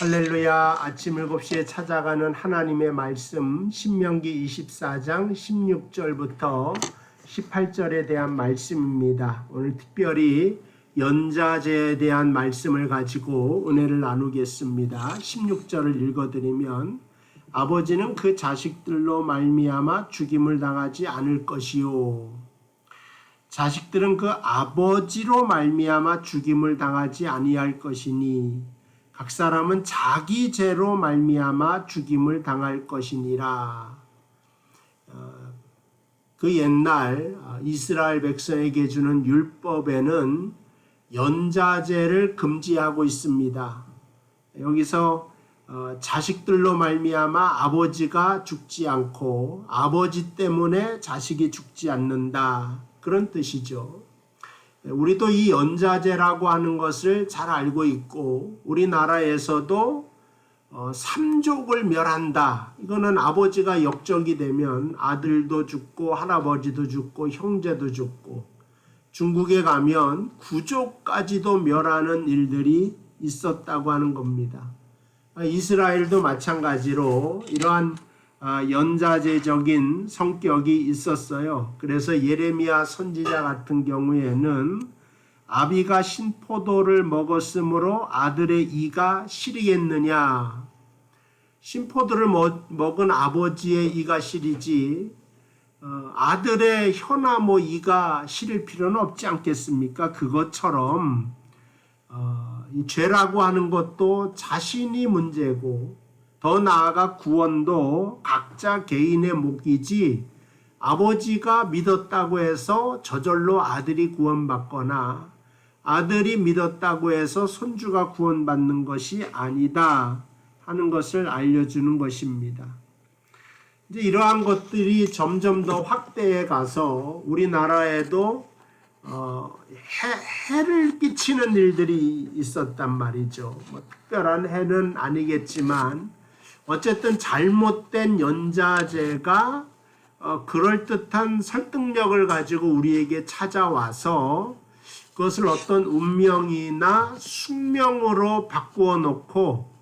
할렐루야. 아침 7시에 찾아가는 하나님의 말씀 신명기 24장 16절부터 18절에 대한 말씀입니다. 오늘 특별히 연자제에 대한 말씀을 가지고 은혜를 나누겠습니다. 16절을 읽어드리면 아버지는 그 자식들로 말미암아 죽임을 당하지 않을 것이요. 자식들은 그 아버지로 말미암아 죽임을 당하지 아니할 것이니 각 사람은 자기 죄로 말미암아 죽임을 당할 것이니라. 그 옛날 이스라엘 백성에게 주는 율법에는 연자제를 금지하고 있습니다. 여기서 자식들로 말미암아 아버지가 죽지 않고 아버지 때문에 자식이 죽지 않는다, 그런 뜻이죠. 우리도 이 연자제라고 하는 것을 잘 알고 있고, 우리나라에서도 삼족을 멸한다. 이거는 아버지가 역적이 되면 아들도 죽고 할아버지도 죽고 형제도 죽고, 중국에 가면 구족까지도 멸하는 일들이 있었다고 하는 겁니다. 이스라엘도 마찬가지로 이러한 연자제적인 성격이 있었어요. 그래서 예레미야 선지자 같은 경우에는 아비가 신포도를 먹었으므로 아들의 이가 시리겠느냐. 신포도를 먹은 아버지의 이가 시리지 아들의 혀나 이가 시릴 필요는 없지 않겠습니까? 그것처럼 이 죄라고 하는 것도 자신이 문제고, 더 나아가 구원도 각자 개인의 몫이지 아버지가 믿었다고 해서 저절로 아들이 구원받거나 아들이 믿었다고 해서 손주가 구원받는 것이 아니다 하는 것을 알려주는 것입니다. 이제 이러한 것들이 점점 더 확대해 가서 우리나라에도 해를 끼치는 일들이 있었단 말이죠. 특별한 해는 아니겠지만 어쨌든 잘못된 연자제가 그럴듯한 설득력을 가지고 우리에게 찾아와서 그것을 어떤 운명이나 숙명으로 바꾸어 놓고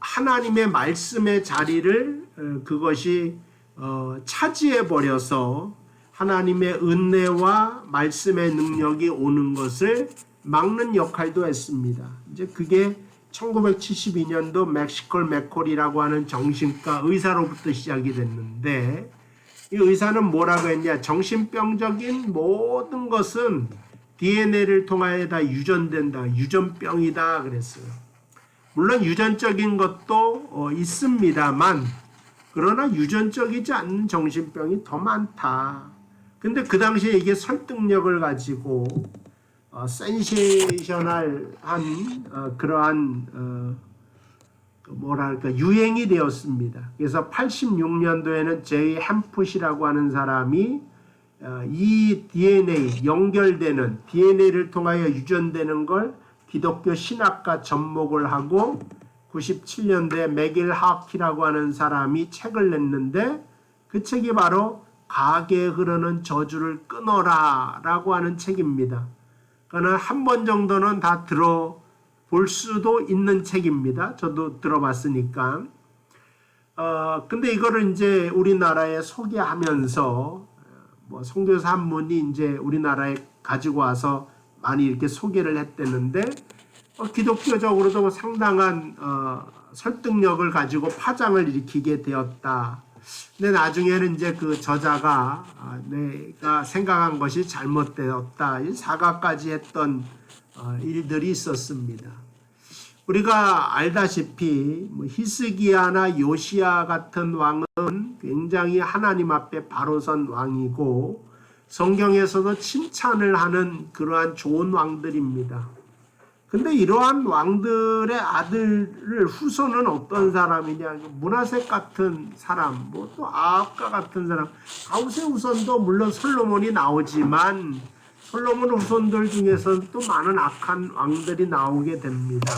하나님의 말씀의 자리를 그것이 차지해 버려서 하나님의 은혜와 말씀의 능력이 오는 것을 막는 역할도 했습니다. 이제 그게 1972년도 맥시컬 맥콜이라고 하는 정신과 의사로부터 시작이 됐는데, 이 의사는 뭐라고 했냐? 정신병적인 모든 것은 DNA를 통하여 다 유전된다, 유전병이다 그랬어요. 물론 유전적인 것도 있습니다만, 그러나 유전적이지 않는 정신병이 더 많다. 근데 그 당시에 이게 설득력을 가지고 센세이셔널한 그러한 유행이 되었습니다. 그래서 86년도에는 제이 햄풋이라고 하는 사람이 이 DNA, 연결되는 DNA를 통하여 유전되는 걸 기독교 신학과 접목을 하고, 97년도에 맥일 하키라고 하는 사람이 책을 냈는데, 그 책이 바로 가게에 흐르는 저주를 끊어라 라고 하는 책입니다. 그거는 한 번 정도는 다 들어볼 수도 있는 책입니다. 저도 들어봤으니까. 근데 이거를 이제 우리나라에 소개하면서 선교사 한 분이 이제 우리나라에 가지고 와서 많이 이렇게 소개를 했대는데, 기독교적으로도 상당한 설득력을 가지고 파장을 일으키게 되었다. 근데 나중에는 이제 그 저자가 내가 생각한 것이 잘못되었다, 사과까지 했던 일들이 있었습니다. 우리가 알다시피 히스기야나 요시야 같은 왕은 굉장히 하나님 앞에 바로 선 왕이고, 성경에서도 칭찬을 하는 그러한 좋은 왕들입니다. 근데 이러한 왕들의 아들을 후손은 어떤 사람이냐? 므낫세 같은 사람, 또 아합과 같은 사람, 다윗의 후손도 물론 솔로몬이 나오지만 솔로몬 후손들 중에서는 또 많은 악한 왕들이 나오게 됩니다.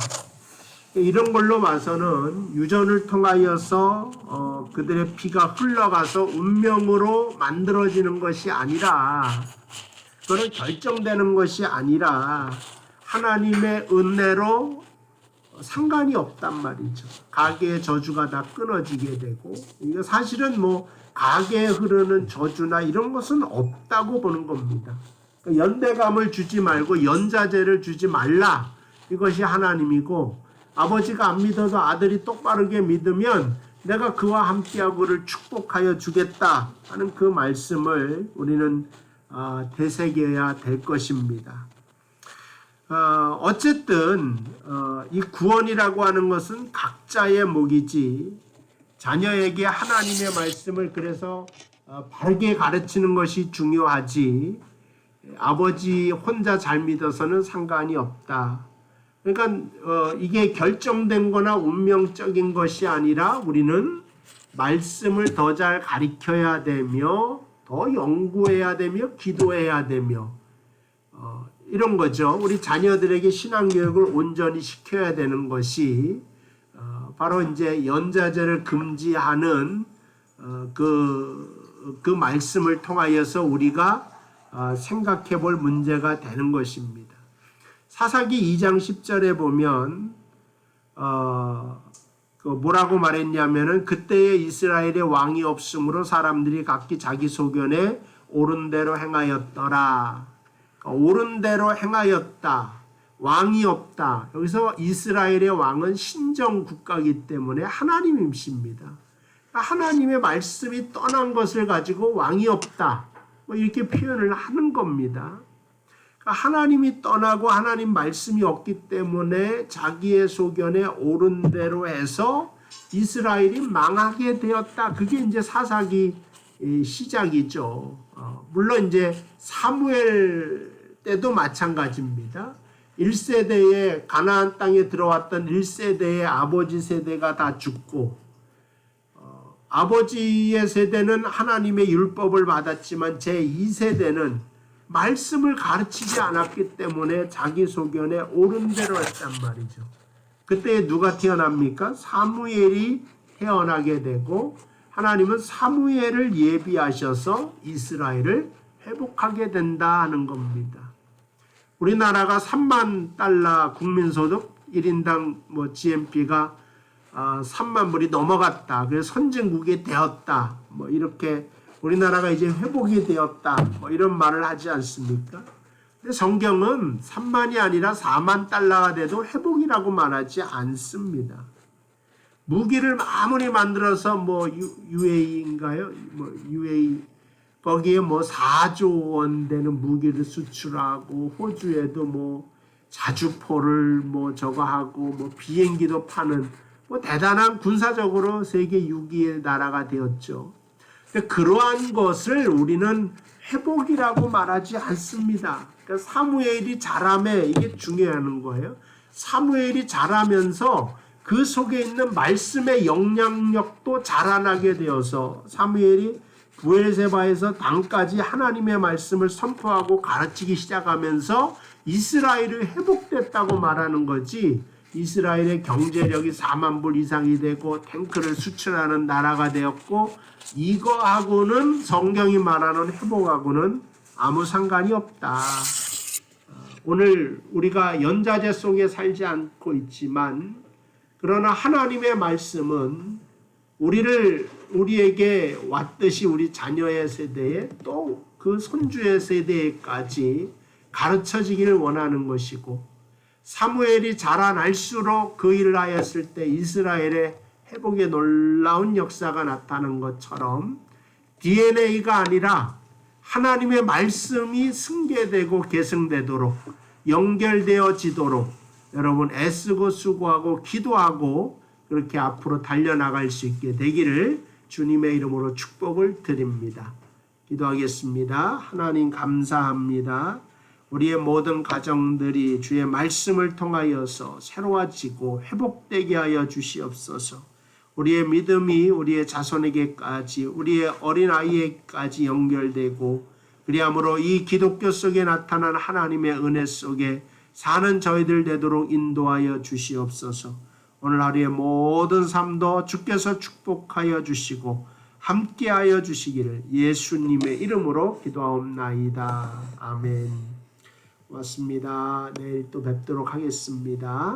이런 걸로 봐서는 유전을 통하여서 그들의 피가 흘러가서 운명으로 만들어지는 것이 아니라, 그건 결정되는 것이 아니라 하나님의 은혜로 상관이 없단 말이죠. 가계의 저주가 다 끊어지게 되고, 이거 사실은 뭐 가계에 흐르는 저주나 이런 것은 없다고 보는 겁니다. 연대감을 주지 말고 연자제를 주지 말라. 이것이 하나님이고, 아버지가 안 믿어도 아들이 똑바르게 믿으면 내가 그와 함께하고 그를 축복하여 주겠다 하는 그 말씀을 우리는 되새겨야 될 것입니다. 어쨌든 이 구원이라고 하는 것은 각자의 몫이지, 자녀에게 하나님의 말씀을 그래서 바르게 가르치는 것이 중요하지, 아버지 혼자 잘 믿어서는 상관이 없다. 그러니까 이게 결정된 거나 운명적인 것이 아니라 우리는 말씀을 더 잘 가르쳐야 되며 더 연구해야 되며 기도해야 되며 이런 거죠. 우리 자녀들에게 신앙교육을 온전히 시켜야 되는 것이 바로 이제 연자제를 금지하는 그 말씀을 통하여서 우리가 생각해 볼 문제가 되는 것입니다. 사사기 2장 10절에 보면 뭐라고 말했냐면은 그때에 이스라엘에 왕이 없으므로 사람들이 각기 자기 소견에 옳은 대로 행하였더라. 옳은 대로 행하였다. 왕이 없다. 여기서 이스라엘의 왕은 신정 국가이기 때문에 하나님이십니다. 하나님의 말씀이 떠난 것을 가지고 왕이 없다. 뭐 이렇게 표현을 하는 겁니다. 하나님이 떠나고 하나님 말씀이 없기 때문에 자기의 소견에 옳은 대로 해서 이스라엘이 망하게 되었다. 그게 이제 사사기 시작이죠. 물론 이제 사무엘 때도 마찬가지입니다. 1세대에 가나안 땅에 들어왔던 1세대의 아버지 세대가 다 죽고, 아버지의 세대는 하나님의 율법을 받았지만 제2세대는 말씀을 가르치지 않았기 때문에 자기 소견에 옳은 대로 했단 말이죠. 그때 누가 태어납니까? 사무엘이 태어나게 되고, 하나님은 사무엘을 예비하셔서 이스라엘을 회복하게 된다 하는 겁니다. 우리나라가 3만 달러 국민소득 1인당 GNP가 3만 불이 넘어갔다. 그래서 선진국이 되었다. 이렇게 우리나라가 이제 회복이 되었다. 이런 말을 하지 않습니까? 근데 성경은 3만이 아니라 4만 달러가 돼도 회복이라고 말하지 않습니다. 무기를 아무리 만들어서 UAE인가요? UAE 거기에 4조 원 되는 무기를 수출하고, 호주에도 자주포를 저거 하고 비행기도 파는 대단한 군사적으로 세계 6위의 나라가 되었죠. 그러한 것을 우리는 회복이라고 말하지 않습니다. 그러니까 사무엘이 자라매, 이게 중요한 거예요. 사무엘이 자라면서 그 속에 있는 말씀의 영향력도 자라나게 되어서 사무엘이 부엘세바에서 단까지 하나님의 말씀을 선포하고 가르치기 시작하면서 이스라엘이 회복됐다고 말하는 거지, 이스라엘의 경제력이 4만 불 이상이 되고 탱크를 수출하는 나라가 되었고, 이거하고는 성경이 말하는 회복하고는 아무 상관이 없다. 오늘 우리가 연자제 속에 살지 않고 있지만, 그러나 하나님의 말씀은 우리에게 왔듯이 우리 자녀의 세대에 또 그 손주의 세대까지 가르쳐지기를 원하는 것이고, 사무엘이 자라날수록 그 일을 하였을 때 이스라엘의 회복의 놀라운 역사가 나타나는 것처럼 DNA가 아니라 하나님의 말씀이 승계되고 계승되도록, 연결되어지도록 여러분 애쓰고 수고하고 기도하고 그렇게 앞으로 달려나갈 수 있게 되기를 주님의 이름으로 축복을 드립니다. 기도하겠습니다. 하나님 감사합니다. 우리의 모든 가정들이 주의 말씀을 통하여서 새로워지고 회복되게 하여 주시옵소서. 우리의 믿음이 우리의 자손에게까지, 우리의 어린아이에게까지 연결되고, 그리함으로 이 기독교 속에 나타난 하나님의 은혜 속에 사는 저희들 되도록 인도하여 주시옵소서. 오늘 하루의 모든 삶도 주께서 축복하여 주시고 함께하여 주시기를 예수님의 이름으로 기도하옵나이다. 아멘. 고맙습니다. 내일 또 뵙도록 하겠습니다.